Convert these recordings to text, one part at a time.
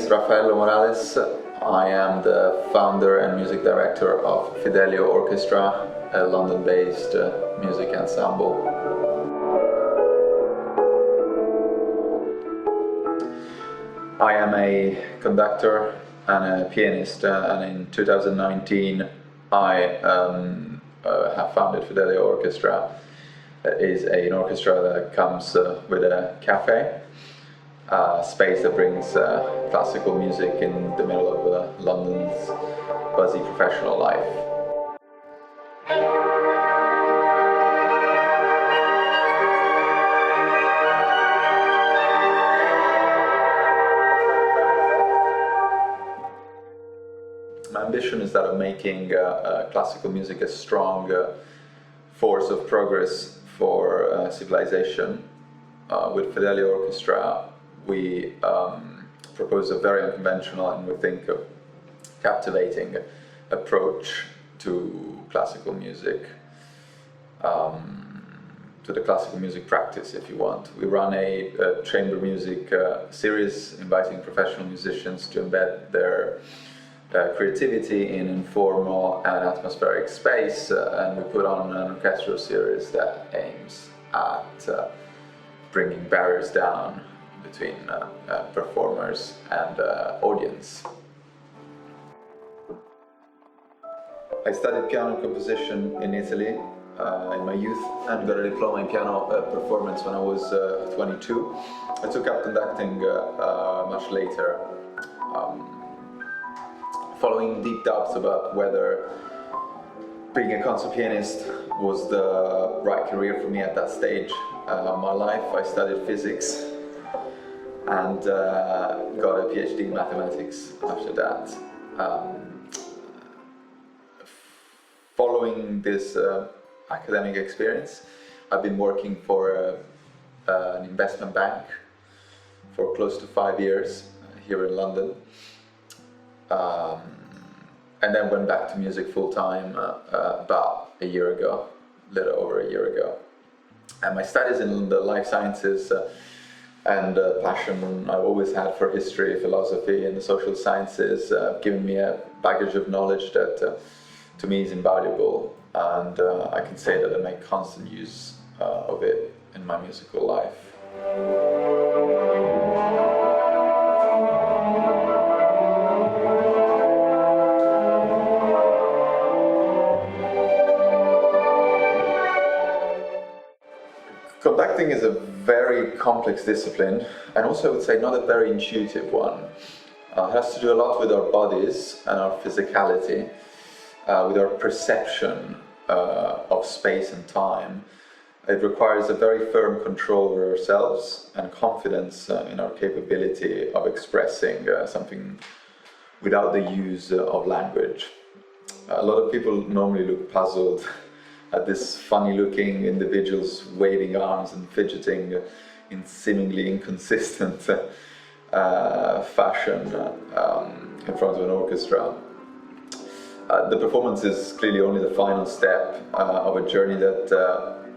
is Raffaello Morales. I am the founder and music director of Fidelio Orchestra, a London-based music ensemble. I am a conductor and a pianist, and in 2019 I have founded Fidelio Orchestra. That is an orchestra that comes with a cafe, space that brings classical music in the middle of London's buzzy professional life. My ambition is that of making classical music a strong force of progress for civilization. With Fidelio Orchestra, we propose a very unconventional and, we think, captivating approach to classical music, to the classical music practice, if you want. We run a chamber music series, inviting professional musicians to embed their creativity in informal and atmospheric space, and we put on an orchestral series that aims at bringing barriers down between performers and audience. I studied piano composition in Italy in my youth and got a diploma in piano performance when I was 22. I took up conducting much later, following deep doubts about whether being a concert pianist was the right career for me at that stage of my life. I studied physics and got a PhD in mathematics after that. Following this academic experience, I've been working for an investment bank for close to 5 years here in London. And then went back to music full-time about a year ago, a little over a year ago. And my studies in the life sciences and passion I've always had for history, philosophy and the social sciences given me a baggage of knowledge that to me is invaluable, and I can say that I make constant use of it in my musical life. Conducting is a very complex discipline, and also I would say not a very intuitive one. It has to do a lot with our bodies and our physicality, with our perception of space and time. It requires a very firm control over ourselves and confidence in our capability of expressing something without the use of language. A lot of people normally look puzzled at this funny-looking individuals waving arms and fidgeting in seemingly inconsistent fashion in front of an orchestra. The performance is clearly only the final step of a journey that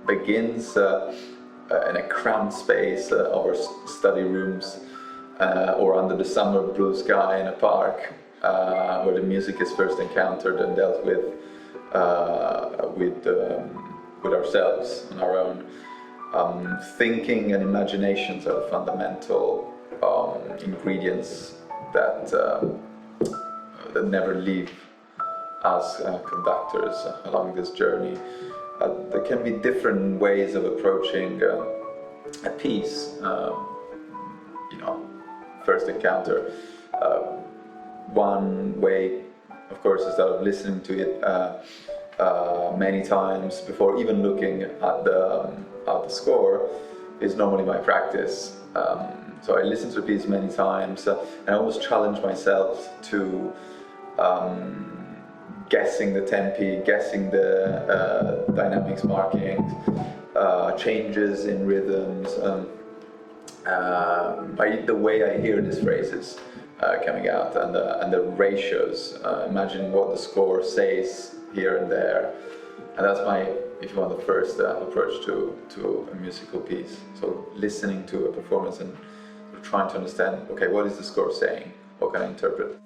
begins in a cramped space of our study rooms or under the summer blue sky in a park, where the music is first encountered and dealt with ourselves on our own. Thinking and imaginations are fundamental ingredients that never leave us conductors along this journey. There can be different ways of approaching a piece. First encounter. One way, of course, is that of listening to it many times before even looking at the score is normally my practice. So I listen to the piece many times and I always challenge myself to guessing the tempi, guessing the dynamics markings, changes in rhythms, by the way I hear these phrases coming out, and the ratios, imagining what the score says here and there. And that's my, if you want, the first approach to a musical piece. So listening to a performance and trying to understand, okay, what is the score saying? what can I interpret?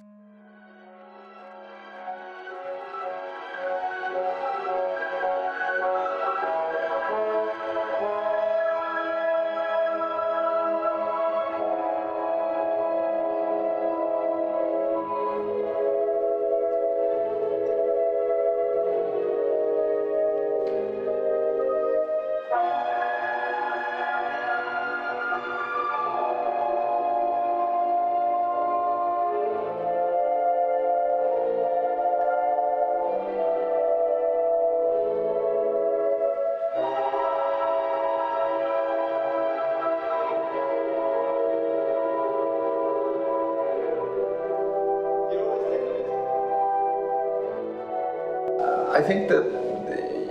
I think that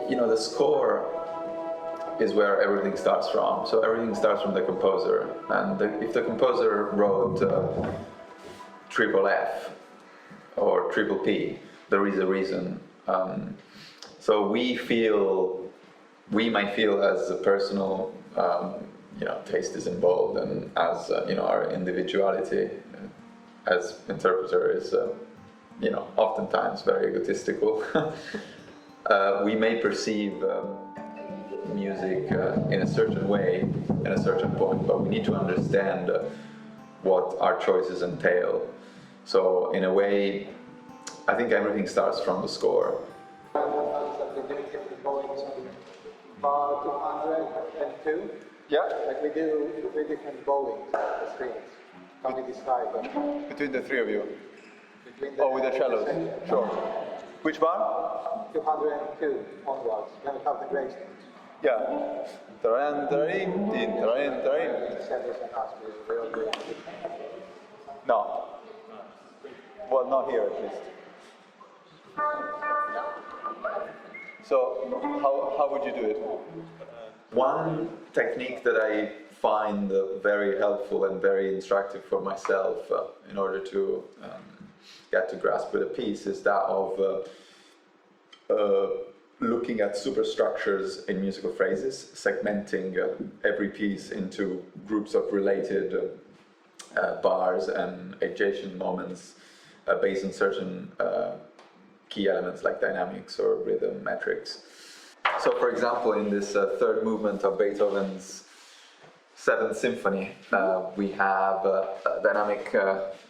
the score is where everything starts from. So everything starts from the composer, and if the composer wrote triple F or triple P, there is a reason. So we might feel as a personal, taste is involved, and as our individuality as interpreter is, oftentimes very egotistical. We may perceive music in a certain way, in a certain point, but we need to understand what our choices entail. So in a way, I think everything starts from the score. Bar 202. Yeah. Like we do three different bowlings strings. Can we decide? Between the three of you? With the cellos. Sure. Which bar? 202 onwards. Then we have the grace notes. Yeah. Cellos and us, we all do it. No. Well, not here at least. So, how would you do it? One technique that I find very helpful and very instructive for myself in order to get to grasp with a piece is that of looking at superstructures in musical phrases, segmenting every piece into groups of related bars and adjacent moments based on certain key elements like dynamics or rhythm metrics. So, for example, in this third movement of Beethoven's Seventh Symphony, we have a dynamic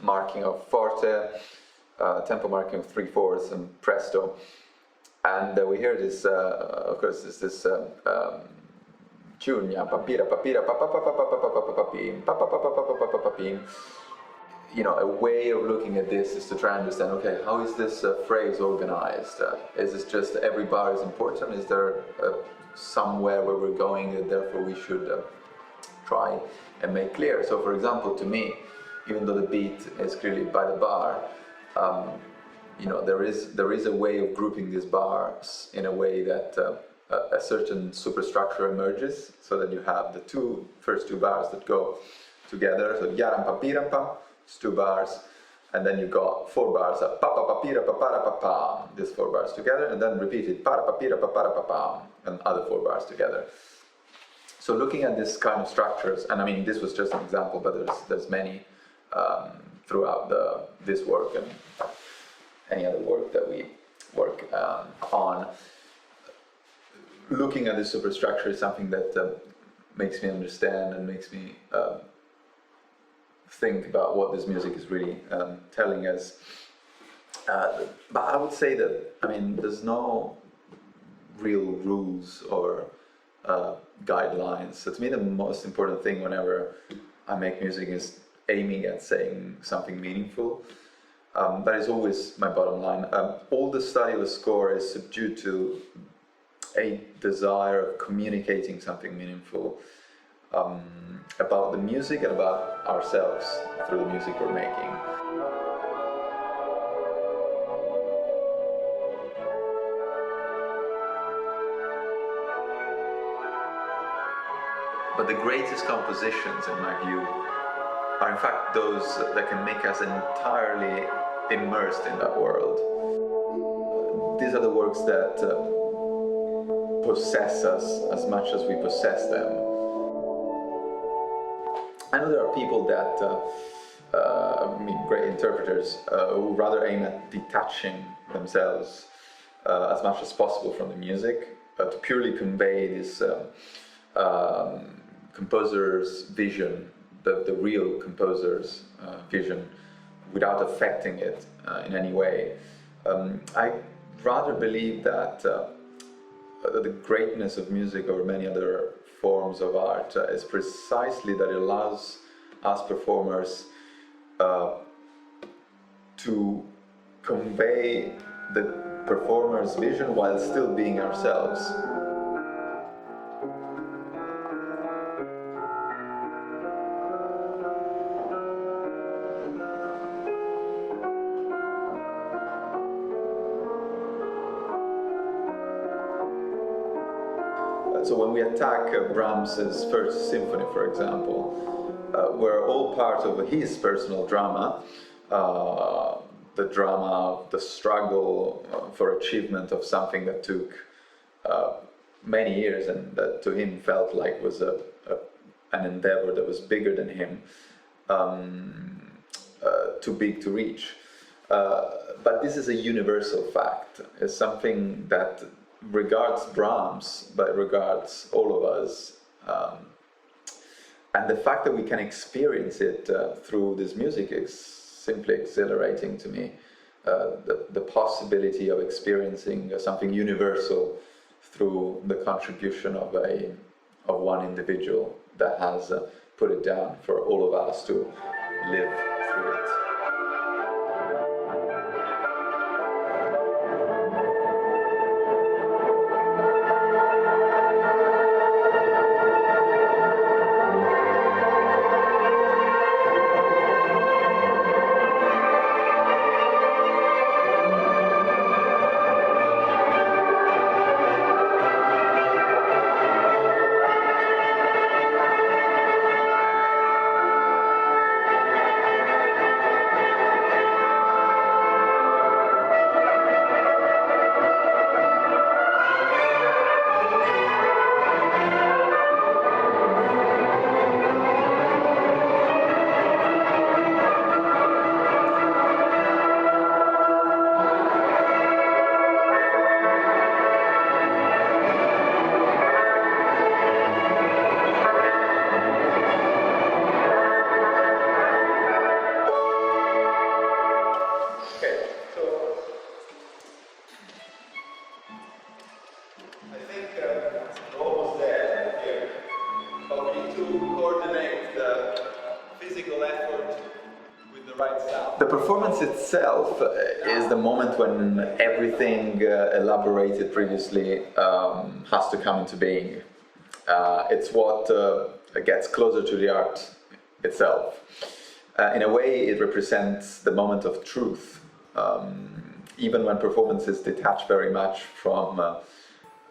marking of forte, tempo marking of 3/4 and presto, and we hear this. Of course, this tune, papira papira papapapapapapapapapim papapapapapapapapim. A way of looking at this is to try and understand, okay, how is this phrase organized? Is this just every bar is important? Is there somewhere where we're going that therefore we should try and make clear? So, for example, to me, even though the beat is clearly by the bar, there is a way of grouping these bars in a way that a certain superstructure emerges, so that you have the first two bars that go together. So yaram papiram, it's 2 bars, and then you got 4 bars of pa pa papira papara papam, these 4 bars together, and then repeated para papira papara papam, and other 4 bars together. So looking at this kind of structures, and I mean this was just an example, but there's many throughout this work and any other work that we work on. Looking at this superstructure is something that makes me understand and makes me think about what this music is really telling us. But I would say that, there's no real rules or guidelines. So to me, the most important thing whenever I make music is aiming at saying something meaningful. That is always my bottom line. All the study of a score is subdued to a desire of communicating something meaningful about the music and about ourselves through the music we're making. But the greatest compositions, in my view, are in fact those that can make us entirely immersed in that world. These are the works that possess us as much as we possess them. I know there are people that great interpreters who rather aim at detaching themselves as much as possible from the music, to purely convey this composer's vision, the real composer's vision, without affecting it in any way. I rather believe that the greatness of music over many other forms of art is precisely that it allows us performers to convey the performer's vision while still being ourselves. So when we attack Brahms's First Symphony, for example, we're all part of his personal drama, the drama of the struggle for achievement of something that took many years and that to him felt like was an endeavor that was bigger than him, too big to reach. But this is a universal fact. It's something that regards Brahms, but regards all of us. And the fact that we can experience it through this music is simply exhilarating to me. The possibility of experiencing something universal through the contribution of one individual that has put it down for all of us to live through it. The performance itself is the moment when everything elaborated previously has to come into being. It's what gets closer to the art itself. In a way, it represents the moment of truth. Even when performances detach very much from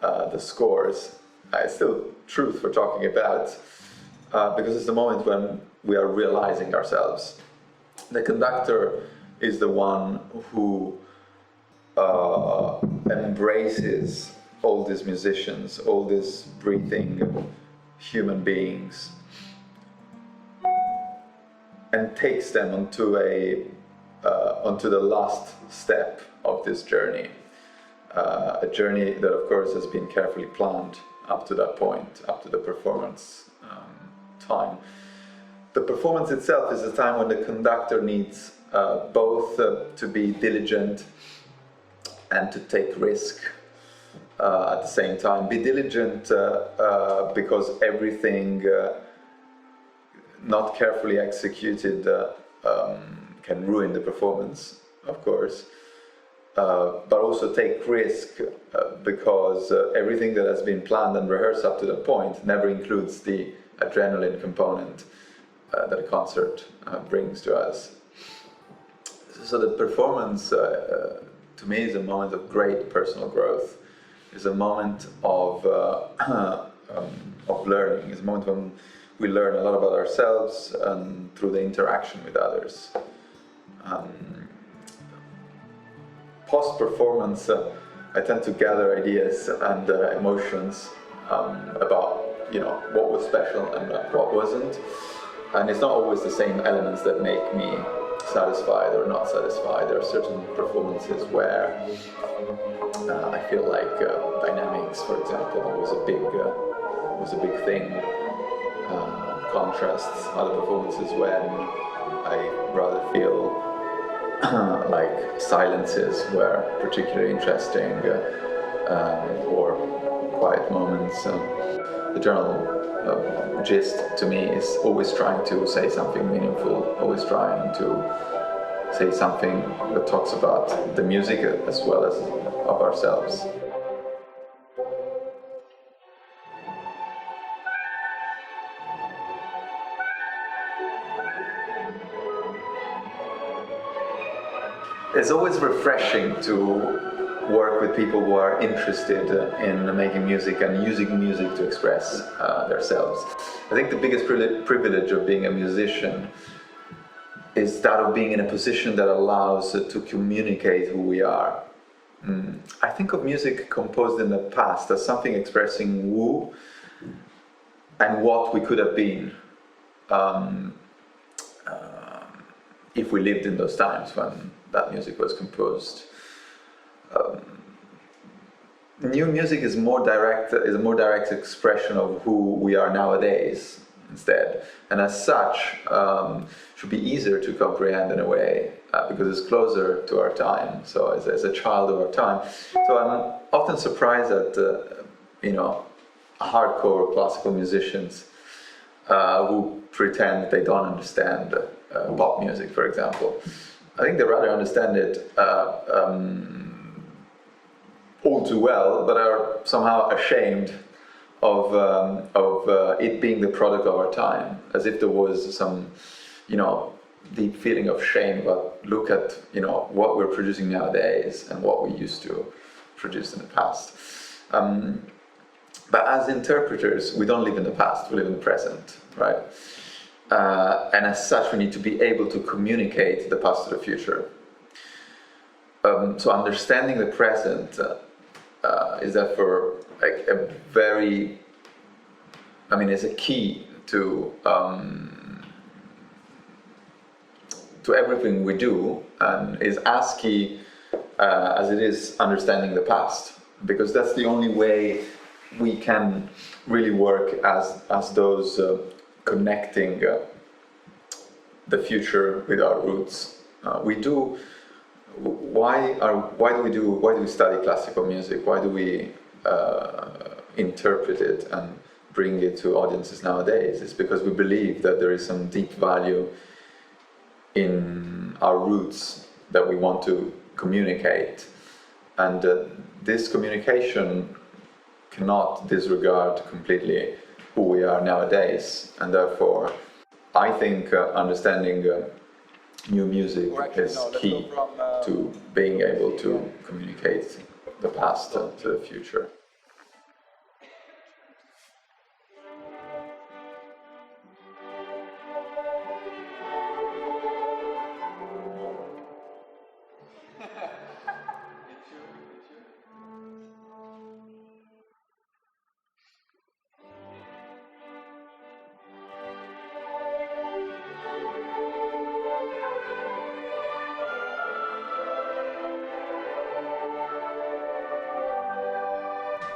the scores, it's still truth we're talking about, because it's the moment when we are realizing ourselves. The conductor is the one who embraces all these musicians, all these breathing human beings, and takes them onto the last step of this journey. A journey that, of course, has been carefully planned up to that point, up to the performance time. The performance itself is a time when the conductor needs both to be diligent and to take risk at the same time. Be diligent because everything not carefully executed can ruin the performance, of course. But also take risk because everything that has been planned and rehearsed up to that point never includes the adrenaline component that a concert brings to us. So the performance, to me, is a moment of great personal growth. It's a moment of learning. It's a moment when we learn a lot about ourselves and through the interaction with others. Post-performance, I tend to gather ideas and emotions about what was special and what wasn't. And it's not always the same elements that make me satisfied or not satisfied. There are certain performances where I feel like dynamics, for example, was a big thing. Contrasts, other performances when I rather feel like silences were particularly interesting, or quiet moments. The general gist to me is always trying to say something meaningful, always trying to say something that talks about the music as well as of ourselves. It's always refreshing to work with people who are interested in making music and using music to express themselves. I think the biggest privilege of being a musician is that of being in a position that allows to communicate who we are. I think of music composed in the past as something expressing who and what we could have been if we lived in those times when that music was composed. New music is a more direct expression of who we are nowadays instead, and as such should be easier to comprehend in a way because it's closer to our time. So as a child of our time. So I'm often surprised at hardcore classical musicians who pretend they don't understand pop music, for example. I think they rather understand it all too well, but are somehow ashamed of it being the product of our time, as if there was some, deep feeling of shame about look at what we're producing nowadays and what we used to produce in the past. But as interpreters, we don't live in the past; we live in the present, right? And as such, we need to be able to communicate the past to the future. So understanding the present is therefore like is a key to everything we do, and is as key as it is understanding the past, because that's the only way we can really work as those connecting the future with our roots. Why do we study classical music? Why do we interpret it and bring it to audiences nowadays? It's because we believe that there is some deep value in our roots that we want to communicate, and this communication cannot disregard completely who we are nowadays, and therefore I think understanding new music is key to being able to communicate the past to the future.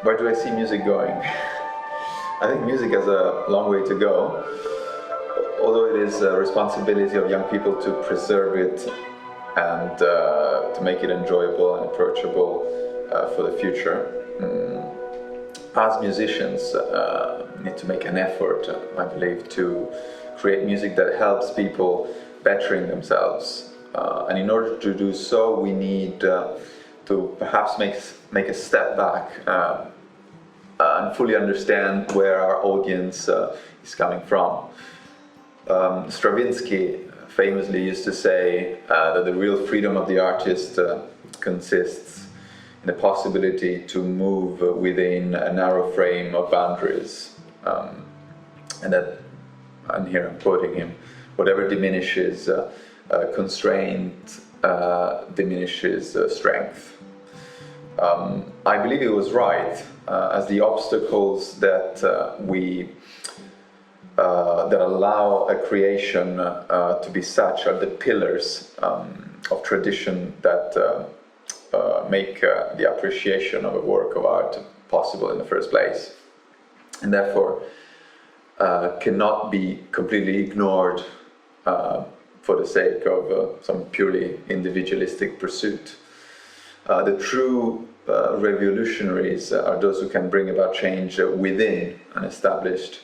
Where do I see music going? I think music has a long way to go, although it is a responsibility of young people to preserve it and to make it enjoyable and approachable for the future. As musicians, need to make an effort, I believe, to create music that helps people bettering themselves. And in order to do so, we need to perhaps make a step back and fully understand where our audience is coming from. Stravinsky famously used to say that the real freedom of the artist consists in the possibility to move within a narrow frame of boundaries. And here I'm quoting him, whatever diminishes constraint diminishes strength. I believe he was right, as the obstacles that we that allow a creation to be such are the pillars of tradition that make the appreciation of a work of art possible in the first place, and therefore cannot be completely ignored for the sake of some purely individualistic pursuit. The true revolutionaries are those who can bring about change within an established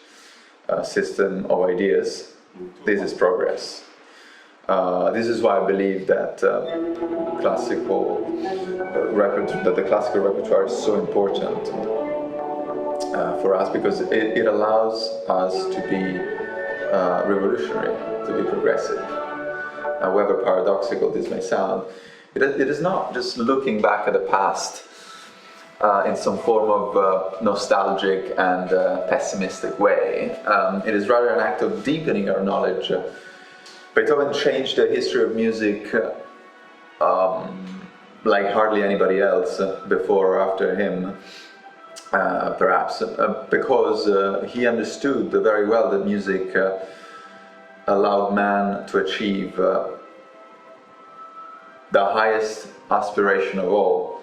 system of ideas. This is progress. This is why I believe that the classical repertoire is so important for us, because it allows us to be revolutionary, to be progressive. However paradoxical this may sound, it is not just looking back at the past in some form of nostalgic and pessimistic way. It is rather an act of deepening our knowledge. Beethoven changed the history of music like hardly anybody else before or after him, perhaps, because he understood very well that music allowed man to achieve the highest aspiration of all,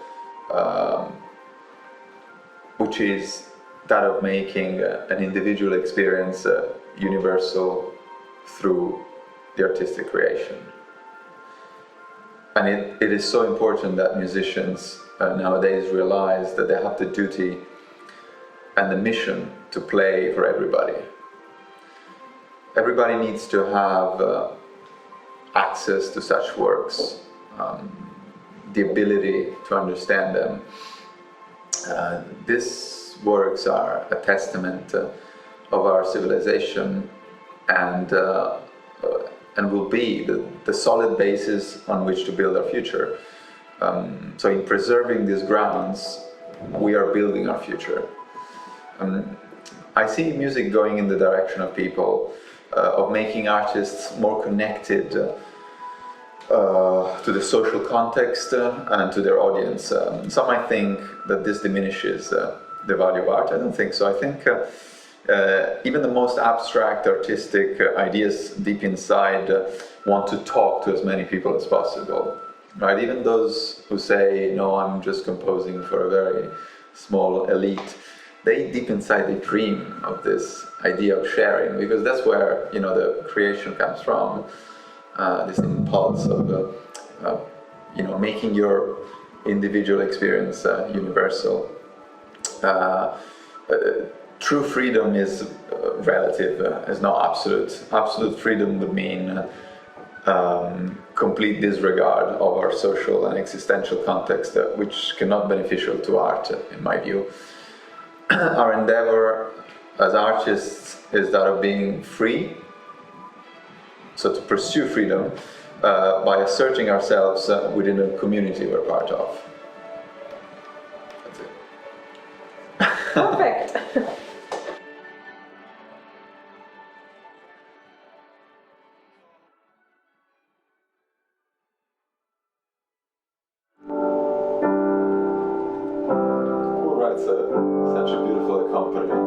which is that of making an individual experience universal through the artistic creation. And it is so important that musicians nowadays realize that they have the duty and the mission to play for everybody. Everybody needs to have access to such works, the ability to understand them. These works are a testament of our civilization, and will be the solid basis on which to build our future. So in preserving these grounds, we are building our future. I see music going in the direction of people, of making artists more connected to the social context and to their audience. Some might think that this diminishes the value of art. I don't think so. I think even the most abstract artistic ideas deep inside want to talk to as many people as possible, right? Even those who say, no, I'm just composing for a very small elite, they deep inside, they dream of this idea of sharing, because that's where, you know, the creation comes from, this impulse of you know, making your individual experience universal. True freedom is relative, is not absolute. Absolute freedom would mean complete disregard of our social and existential context, which cannot be beneficial to art, in my view. Our endeavor as artists is that of being free, so to pursue freedom by asserting ourselves within a community we're part of. That's it. Perfect. Who writes such a beautiful accompaniment?